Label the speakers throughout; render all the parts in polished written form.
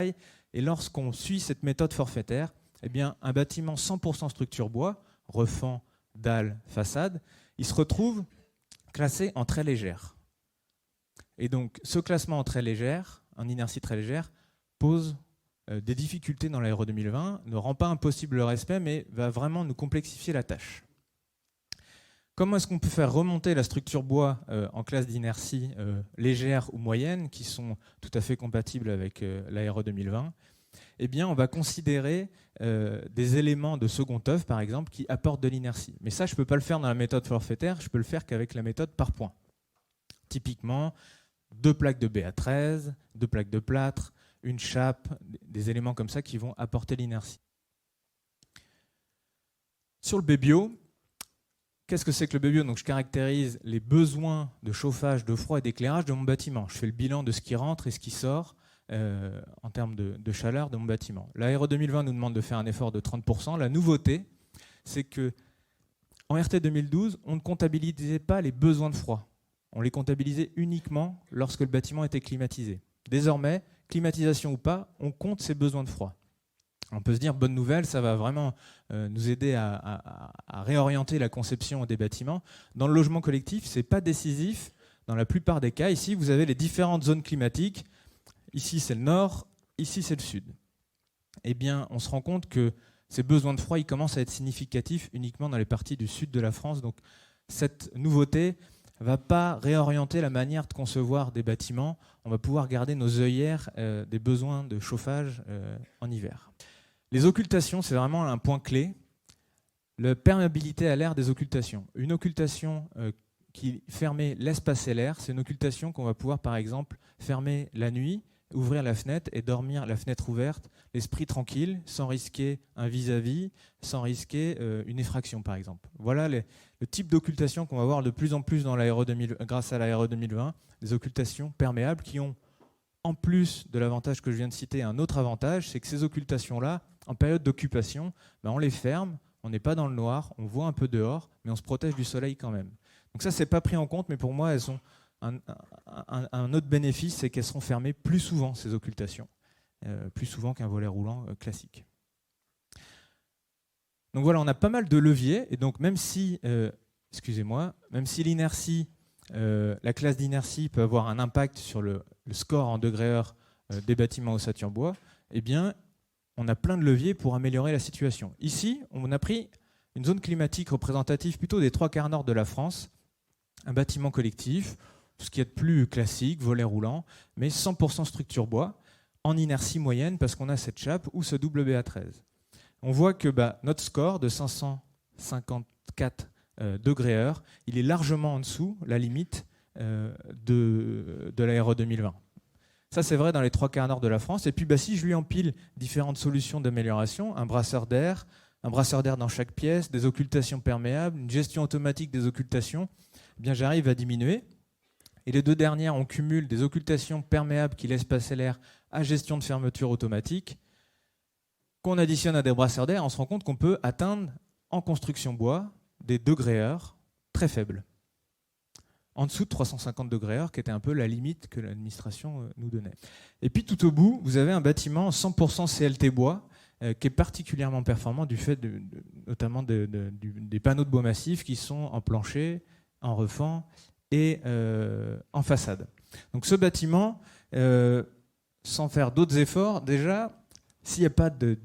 Speaker 1: Et lorsqu'on suit cette méthode forfaitaire, eh bien, un bâtiment 100% structure bois, refend, dalle, façade, il se retrouve classé en très légère. Et donc, ce classement en très légère, en inertie très légère, pose des difficultés dans l'aéro 2020, ne rend pas impossible le respect, mais va vraiment nous complexifier la tâche. Comment est-ce qu'on peut faire remonter la structure bois en classe d'inertie légère ou moyenne, qui sont tout à fait compatibles avec l'aéro 2020 ? Eh bien, on va considérer des éléments de second œuvre, par exemple, qui apportent de l'inertie. Mais ça, je ne peux pas le faire dans la méthode forfaitaire, je peux le faire qu'avec la méthode par points. Typiquement, 2 plaques de BA13, 2 plaques de plâtre, une chape, des éléments comme ça qui vont apporter l'inertie. Sur le BBio, qu'est-ce que c'est que le BBio ? Donc, je caractérise les besoins de chauffage, de froid et d'éclairage de mon bâtiment. Je fais le bilan de ce qui rentre et ce qui sort en termes de chaleur de mon bâtiment. L'Aéro 2020 nous demande de faire un effort de 30%. La nouveauté, c'est qu'en RT 2012, on ne comptabilisait pas les besoins de froid. On les comptabilisait uniquement lorsque le bâtiment était climatisé. Désormais, climatisation ou pas, on compte ses besoins de froid. On peut se dire, bonne nouvelle, ça va vraiment nous aider à réorienter la conception des bâtiments. Dans le logement collectif, ce n'est pas décisif. Dans la plupart des cas, ici, vous avez les différentes zones climatiques. Ici, c'est le nord, ici, c'est le sud. Eh bien, on se rend compte que ces besoins de froid, ils commencent à être significatifs uniquement dans les parties du sud de la France. Donc, cette nouveauté ne va pas réorienter la manière de concevoir des bâtiments. On va pouvoir garder nos œillères des besoins de chauffage en hiver. Les occultations, c'est vraiment un point clé. La perméabilité à l'air des occultations. Une occultation qui fermait laisse passer l'air, c'est une occultation qu'on va pouvoir, par exemple, fermer la nuit, ouvrir la fenêtre et dormir la fenêtre ouverte, l'esprit tranquille, sans risquer un vis-à-vis, sans risquer une effraction, par exemple. Voilà le type d'occultation qu'on va voir de plus en plus dans grâce à l'Aéro 2020, des occultations perméables qui ont, en plus de l'avantage que je viens de citer, un autre avantage, c'est que ces occultations-là, en période d'occupation, on les ferme, on n'est pas dans le noir, on voit un peu dehors, mais on se protège du soleil quand même. Donc ça, c'est pas pris en compte, mais pour moi, elles ont un autre bénéfice, c'est qu'elles seront fermées plus souvent, ces occultations, plus souvent qu'un volet roulant classique. Donc voilà, on a pas mal de leviers, et donc même si l'inertie, la classe d'inertie peut avoir un impact sur le score en degrés-heure des bâtiments ossature bois, eh bien, on a plein de leviers pour améliorer la situation. Ici, on a pris une zone climatique représentative plutôt des 3/4 nord de la France, un bâtiment collectif, ce qui est de plus classique, volet roulant, mais 100% structure bois, en inertie moyenne, parce qu'on a cette chape ou ce WBA13. On voit que notre score de 554 degrés-heure, il est largement en dessous la limite de l'Aéro 2020. Ça, c'est vrai dans les 3/4 nord de la France. Et puis, si je lui empile différentes solutions d'amélioration, un brasseur d'air dans chaque pièce, des occultations perméables, une gestion automatique des occultations, eh bien, j'arrive à diminuer. Et les deux dernières, on cumule des occultations perméables qui laissent passer l'air à gestion de fermeture automatique, qu'on additionne à des brasseurs d'air, on se rend compte qu'on peut atteindre, en construction bois, des degrés-heure très faibles. En dessous de 350 degrés-heure, qui était un peu la limite que l'administration nous donnait. Et puis tout au bout, vous avez un bâtiment 100% CLT bois, qui est particulièrement performant du fait notamment des panneaux de bois massif qui sont en plancher, en refend et en façade. Donc ce bâtiment, sans faire d'autres efforts, déjà, s'il n'y a pas de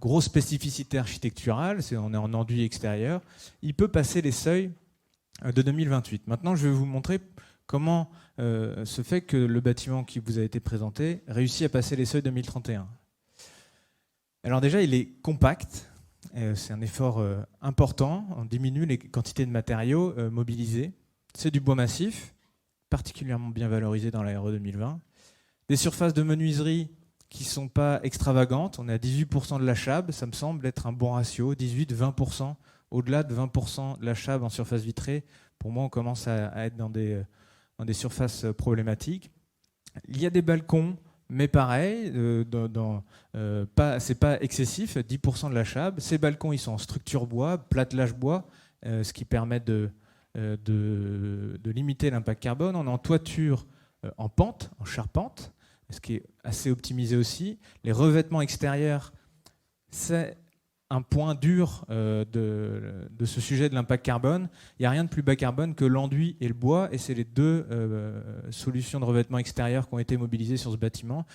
Speaker 1: grosses spécificités architecturales, on est en enduit extérieur, il peut passer les seuils de 2028. Maintenant, je vais vous montrer comment se fait que le bâtiment qui vous a été présenté réussit à passer les seuils 2031. Alors déjà, il est compact, c'est un effort important, on diminue les quantités de matériaux mobilisés. C'est du bois massif, particulièrement bien valorisé dans l'Aéro 2020. Des surfaces de menuiserie qui ne sont pas extravagantes, on est à 18% de la chab, ça me semble être un bon ratio, 18-20%. Au-delà de 20% de la chab en surface vitrée, pour moi, on commence à être dans des surfaces problématiques. Il y a des balcons, mais pareil, c'est pas excessif, 10% de la chab. Ces balcons, ils sont en structure bois, platelage bois, ce qui permet de limiter l'impact carbone. On est en toiture en pente, en charpente, ce qui est assez optimisé aussi. Les revêtements extérieurs, c'est un point dur de ce sujet de l'impact carbone. Il n'y a rien de plus bas carbone que l'enduit et le bois, et c'est les deux solutions de revêtement extérieur qui ont été mobilisées sur ce bâtiment.